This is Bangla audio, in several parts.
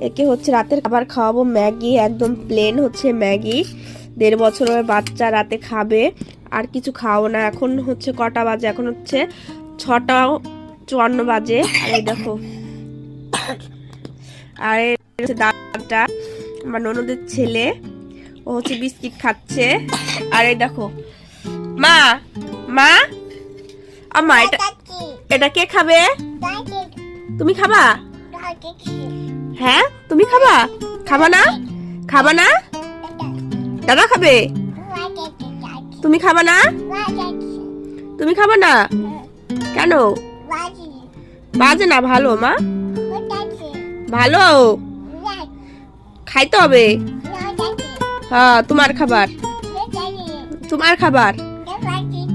একে হচ্ছে রাতের খাবার খাওয়াবো ম্যাগি, একদম প্লেন হচ্ছে ম্যাগি। 1.5 বছরের বাচ্চা রাতে খাবে, আর কিছু খাও না। এখন হচ্ছে কটা বাজে? এখন হচ্ছে 6:54 বাজে। আর এই দেখো, আর এই হচ্ছে দাদাটা, আমার ননদের ছেলে, ও হচ্ছে বিস্কিট খাচ্ছে। আর এই দেখো, মা মা আমা, এটা কে খাবে? তুমি খাবা? হ্যাঁ তুমি খাবা? খাবা না? খাবা না? দাদা খাবে? তুমি খাবা না? তুমি খাবা না কেন? বাজে না ভালো মা, ভালো খাইতে হবে। হ্যাঁ তোমার খাবার, তোমার খাবার।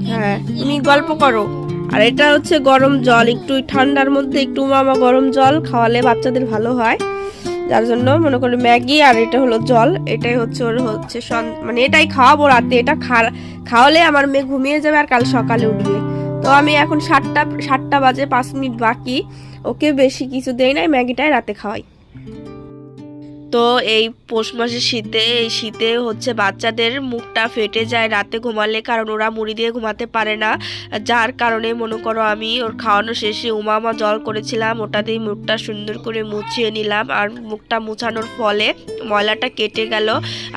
হ্যাঁ তুমি গল্প করো। আর এটা হচ্ছে গরম জল, একটু ঠান্ডার মধ্যে একটু মামা গরম জল খাওয়ালে বাচ্চাদের ভালো হয়, যার জন্য মনে করি ম্যাগি। আর এটা হলো জল, এটাই হচ্ছে ওর হচ্ছে মানে এটাই খাওয়াবো রাতে। এটা খাওয়ালে আমার মেয়ে ঘুমিয়ে যাবে আর কাল সকালে উঠবে। তো আমি এখন 7টা বাজে, 5 মিনিট বাকি। ওকে বেশি কিছু দেই নাই, ম্যাগিটাই রাতে খাওয়াই। তো এই পৌষ মাসের শীতে, এই শীতে হচ্ছে বাচ্চাদের মুখটা ফেটে যায় রাতে ঘুমালে, কারণ ওরা মুড়ি দিয়ে ঘুমাতে পারে না। যার কারণে মনে করো আমি ওর খাওয়ানো শেষে উমামা জল করেছিলাম, ওটা দিয়ে মুখটা সুন্দর করে মুছিয়ে নিলাম। আর মুখটা মুছানোর ফলে ময়লাটা কেটে গেল।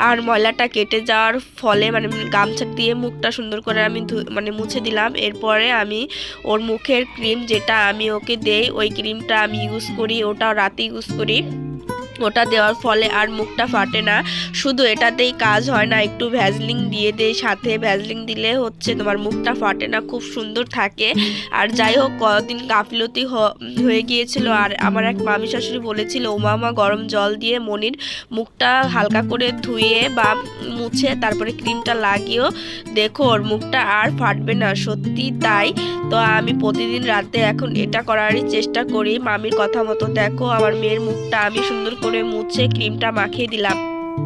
আর ময়লাটা কেটে যাওয়ার ফলে মানে গামছা দিয়ে মুখটা সুন্দর করে আমি মানে মুছে দিলাম। এরপরে আমি ওর মুখের ক্রিম, যেটা আমি ওকে দেই, ওই ক্রিমটা আমি ইউজ করি, ওটা রাতে ইউজ করি। ওটা দেওয়ার ফলে আর মুখটা ফাটে না। শুধু এটাতেই কাজ হয় না, একটু ভ্যাসলিন দিয়ে দেই সাথে। ভ্যাসলিন দিলে হচ্ছে তোমার মুখটা ফাটে না, খুব সুন্দর থাকে। আর যাই হোক, কদিন গাফিলতি হয়ে গিয়েছিল। আর আমার এক মামি শাশুড়ি বলেছিল ওমামা গরম জল দিয়ে মনির মুখটা হালকা করে ধুয়ে বা মুছে তারপরে ক্রিমটা লাগিয়েও দেখো, ওর মুখটা আর ফাটবে না। সত্যি তাই। তো আমি প্রতিদিন রাতে এখন এটা করারই চেষ্টা করি মামির কথা মতো। দেখো আমার মেয়ের মুখটা আমি সুন্দর করে মুছে ক্রিমটা মাখিয়ে দিলাম।